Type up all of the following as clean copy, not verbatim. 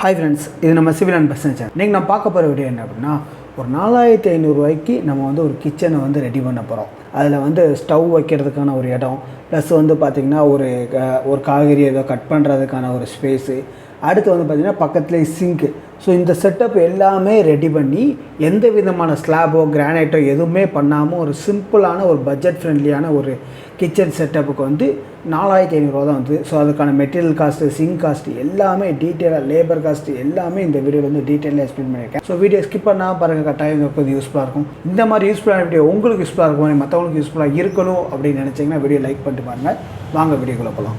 Hi friends, இது நம்ம civil and business channel. இன்னைக்கு நான் பார்க்க போகிற வீடியோ என்ன அப்படின்னா, ஒரு 4500 ரூபாய்க்கு நம்ம வந்து ஒரு கிச்சனை வந்து ரெடி பண்ண போகிறோம். அதில் வந்து ஸ்டவ் வைக்கிறதுக்கான ஒரு இடம், ப்ளஸ் வந்து பார்த்திங்கன்னா ஒரு காய்கறி ஏதோ கட் பண்ணுறதுக்கான ஒரு ஸ்பேஸு, அடுத்து வந்து பார்த்திங்கன்னா பக்கத்துலேயே சிங்க்கு. ஸோ இந்த செட்டப் எல்லாமே ரெடி பண்ணி எந்த விதமான ஸ்லாபோ கிரானைட்டோ எதுவுமே பண்ணாமல் ஒரு சிம்பிளான ஒரு பட்ஜெட் ஃப்ரெண்ட்லியான ஒரு கிச்சன் செட்டப்புக்கு வந்து 4500 ரூபா தான் வந்து. ஸோ அதுக்கான மெட்டீரியல் காஸ்ட்டு, சிங்க் காஸ்ட்டு எல்லாமே டீட்டெயிலாக, லேபர் காஸ்ட்டு எல்லாமே இந்த வீடியோவில் வந்து டீட்டெயிலாக எக்ஸ்பிளைன் பண்ணியிருக்கேன். ஸோ வீடியோ ஸ்கிப் பண்ணால் பாருங்கள், கட்டாயம் உங்களுக்கு யூஸ்ஃபுல்லாக இருக்கும். இந்த மாதிரி யூஸ்ஃபுல்லான வீடியோ உங்களுக்கு யூஸ்ஃபுல்லாக இருக்கும், மற்றவங்களுக்கு யூஸ்ஃபுல்லாக இருக்கணும் அப்படின்னு நினச்சிங்கன்னா வீடியோ லைக் பண்ணிட்டு பாருங்கள். வாங்க வீடியோக்குள்ளே போகலாம்.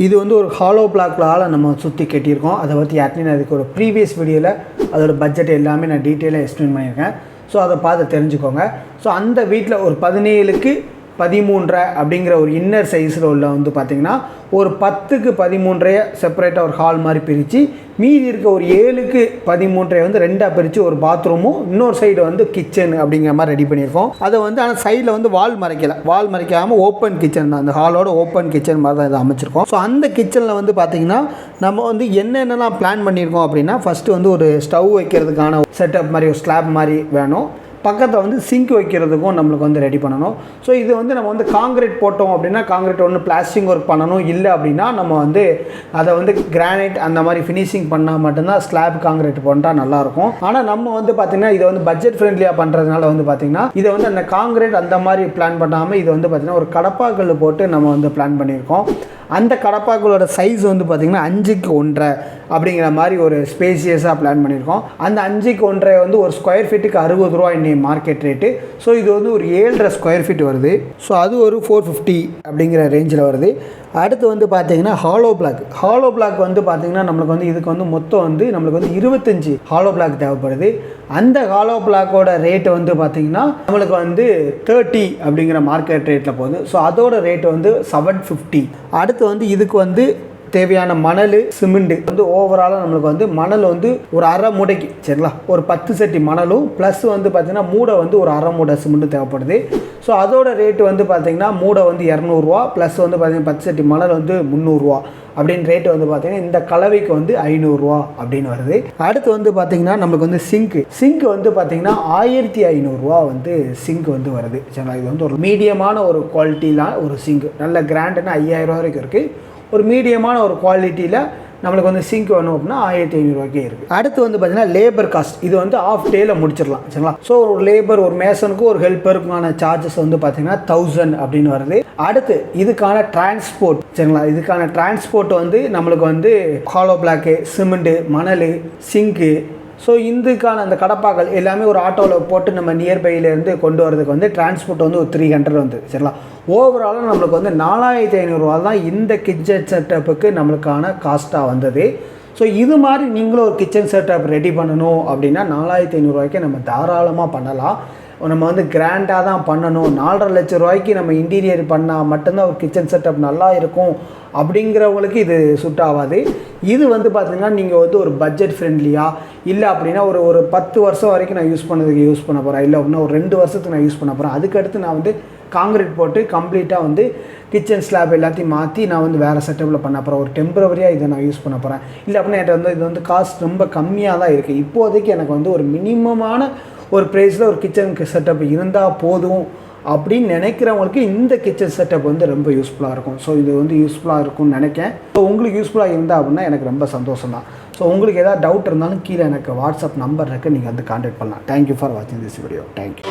இது வந்து ஒரு ஹாலோ பிளாக்லால் நம்ம சுற்றி கட்டியிருக்கோம். அதை பற்றி யாருன்னு அதுக்கு ஒரு ப்ரீவியஸ் வீடியோவில் அதோட பட்ஜெட் எல்லாமே நான் டீட்டெயிலாக எக்ஸ்பிளைன் பண்ணியிருக்கேன். ஸோ அதை பார்த்து தெரிஞ்சுக்கோங்க. ஸோ அந்த வீட்டில் ஒரு 17க்கு 13 அப்படிங்கிற ஒரு இன்னர் சைஸில் உள்ள வந்து பார்த்திங்கன்னா ஒரு 10க்கு 13 செப்பரேட்டாக ஒரு ஹால் மாதிரி பிரித்து, மீதி இருக்க ஒரு 7க்கு 13 வந்து ரெண்டாக பிரித்து ஒரு பாத்ரூமும் இன்னொரு சைடு வந்து கிச்சன் அப்படிங்கிற மாதிரி ரெடி பண்ணியிருக்கோம். அதை வந்து ஆனால் சைடில் வந்து வால் மறைக்காமல் ஓப்பன் கிச்சன் தான், அந்த ஹாலோட ஓப்பன் கிச்சன் மாதிரி தான் இதை அமைச்சிருக்கோம். ஸோ அந்த கிச்சனில் வந்து பார்த்திங்கன்னா நம்ம வந்து என்னென்னலாம் பிளான் பண்ணியிருக்கோம் அப்படின்னா, ஃபஸ்ட்டு வந்து ஒரு ஸ்டவ் வைக்கிறதுக்கான செட்டப் மாதிரி ஒரு ஸ்லாப் மாதிரி வேணும். பக்கத்தில் வந்து சிங்க் வைக்கிறதுக்கும் நம்மளுக்கு வந்து ரெடி பண்ணணும். ஸோ இது வந்து நம்ம வந்து காங்கிரீட் போட்டோம் அப்படின்னா காங்கிரீட் ஒன்று பிளாஸ்டிக் ஒர்க் பண்ணணும், இல்லை அப்படின்னா நம்ம வந்து அதை வந்து கிரானைட் அந்த மாதிரி ஃபினிஷிங் பண்ணால் மட்டும்தான் ஸ்லாப் காங்கிரீட் போட்டால் நல்லாயிருக்கும். ஆனால் நம்ம வந்து பார்த்திங்கன்னா இதை வந்து பட்ஜெட் ஃப்ரெண்ட்லியாக பண்ணுறதுனால வந்து பார்த்திங்கன்னா இதை வந்து அந்த காங்கிரீட் அந்த மாதிரி பிளான் பண்ணாமல் இதை வந்து பார்த்திங்கன்னா ஒரு கடப்பாக்கல் போட்டு நம்ம வந்து பிளான் பண்ணியிருக்கோம். அந்த கடப்பாக்களோட சைஸ் வந்து பார்த்திங்கன்னா 5க்கு 1.5 அப்படிங்கிற மாதிரி ஒரு ஸ்பேசியஸாக பிளான் பண்ணியிருக்கோம். அந்த 5க்கு 1.5 வந்து ஒரு ஸ்கொயர் ஃபீட்டுக்கு 60 ரூபா இன்னைக்கு மார்க்கெட் ரேட்டு. ஸோ இது வந்து ஒரு 7.5 ஸ்கொயர் ஃபீட் வருது. ஸோ அது ஒரு 450 அப்படிங்கிற ரேஞ்சில் வருது. அடுத்து வந்து பார்த்திங்கன்னா ஹாலோ பிளாக் வந்து பார்த்திங்கன்னா நம்மளுக்கு வந்து இதுக்கு வந்து மொத்தம் வந்து நம்மளுக்கு வந்து 25 ஹாலோ பிளாக் தேவைப்படுது. அந்த ஹாலோ பிளாக்கோட ரேட்டு வந்து பார்த்திங்கன்னா நம்மளுக்கு வந்து 30 அப்படிங்கிற மார்க்கெட் ரேட்டில் போகுது. ஸோ அதோட ரேட்டு வந்து 750. அடுத்து வந்து இதுக்கு வந்து தேவையான மணல், சிமெண்ட் வந்து ஓவராலாக நம்மளுக்கு வந்து மணல் வந்து ஒரு அரை மூடைக்கு சரிங்களா, ஒரு 10 சட்டி மணலும் ப்ளஸ் வந்து பார்த்திங்கன்னா மூடை வந்து ஒரு அரை மூடை சிமெண்ட்டும் தேவைப்படுது. ஸோ அதோட ரேட்டு வந்து பார்த்திங்கன்னா மூடை வந்து 200 ரூபா, ப்ளஸ் வந்து பார்த்திங்கன்னா 10 சட்டி மணல் வந்து 300 ரூபா அப்படின்னு ரேட்டு வந்து பார்த்திங்கன்னா இந்த கலவைக்கு வந்து 500 ரூபா அப்படின்னு வருது. அடுத்து வந்து பார்த்திங்கன்னா நம்மளுக்கு வந்து சிங்க் வந்து பார்த்திங்கன்னா 1500 ரூபா வந்து சிங்க் வந்து வருது சரிங்களா. இது வந்து ஒரு மீடியமான ஒரு குவாலிட்டியில் ஒரு சிங்க், நல்ல கிராண்டுன்னு 5000 ரூபா வரைக்கும் இருக்குது. ஒரு மீடியமான ஒரு குவாலிட்டியில் நம்மளுக்கு வந்து சிங்க் வேணும் அப்படின்னா 1500 ரூபாய்க்கே இருக்குது. அடுத்து வந்து பார்த்திங்கன்னா லேபர் காஸ்ட், இது வந்து ஆஃப் டேயில் முடிச்சிடலாம் சரிங்களா. ஸோ ஒரு லேபர், ஒரு மேசனுக்கும் ஒரு ஹெல்ப்பருக்குமான சார்ஜஸ் வந்து பார்த்திங்கன்னா 1000 அப்படின்னு வருது. அடுத்து இதுக்கான டிரான்ஸ்போர்ட் சரிங்களா, இதுக்கான டிரான்ஸ்போர்ட் வந்து நம்மளுக்கு வந்து ஹாலோ பிளாக்கு, சிமெண்ட்டு, மணல், சிங்க்கு, ஸோ இதுக்கான அந்த கடப்பாக்கள் எல்லாமே ஒரு ஆட்டோவில் போட்டு நம்ம நியர்பையிலேருந்து கொண்டு வரதுக்கு வந்து டிரான்ஸ்போர்ட் வந்து ஒரு 300 வந்து சரிங்களா. ஓவராலாக நம்மளுக்கு வந்து 4500 ரூபா தான் இந்த கிச்சன் செட்டப்புக்கு நம்மளுக்கான காஸ்ட்டாக வந்தது. ஸோ இது மாதிரி நீங்களும் ஒரு கிச்சன் செட்டப் ரெடி பண்ணணும் அப்படின்னா 4500 ரூபாய்க்கு நம்ம தாராளமாக பண்ணலாம். நம்ம வந்து கிராண்டாக தான் பண்ணணும், 4.5 லட்சம் ரூபாய்க்கு நம்ம இன்டீரியர் பண்ணால் மட்டும்தான் ஒரு கிச்சன் செட்டப் நல்லா இருக்கும் அப்படிங்கிறவங்களுக்கு இது சூட் ஆகாது. இது வந்து பார்த்திங்கன்னா நீங்கள் வந்து ஒரு பட்ஜெட் ஃப்ரெண்ட்லியாக இல்லை அப்படின்னா ஒரு 10 வருஷம் வரைக்கும் நான் யூஸ் பண்ண போகிறேன், இல்லை அப்படின்னா ஒரு 2 வருஷத்துக்கு நான் யூஸ் பண்ண போகிறேன், அதுக்கடுத்து நான் வந்து காங்கிரீட் போட்டு கம்ப்ளீட்டாக வந்து கிச்சன் ஸ்லாப் எல்லாத்தையும் மாற்றி நான் வந்து வேறு செட்டப்பில் பண்ண போகிறேன், ஒரு டெம்பரவரியாக இதை நான் யூஸ் பண்ண போகிறேன், இல்லை அப்படின்னா என்கிட்ட வந்து இது வந்து காஸ்ட் ரொம்ப கம்மியாக தான் இருக்குது, இப்போதைக்கு எனக்கு வந்து ஒரு மினிமமான ஒரு ப்ரைஸில் ஒரு கிச்சன் செட்டப் இருந்தால் போதும் அப்படின்னு நினைக்கிறவங்களுக்கு இந்த கிச்சன் செட்டப் வந்து ரொம்ப யூஸ்ஃபுல்லாக இருக்கும். ஸோ இது வந்து யூஸ்ஃபுல்லாக இருக்கும்னு நினைக்கிறேன். ஸோ உங்களுக்கு யூஸ்ஃபுல்லாக இருந்தால் அப்படின்னா எனக்கு ரொம்ப சந்தோஷம் தான். ஸோ உங்களுக்கு ஏதாவது டவுட் இருந்தாலும் கீழே எனக்கு வாட்ஸ்அப் நம்பர் இருக்குது, நீங்கள் வந்து கான்டாக்ட் பண்ணலாம். தேங்க்யூ ஃபார் வாட்சிங் திஸ் வீடியோ. தேங்க்யூ.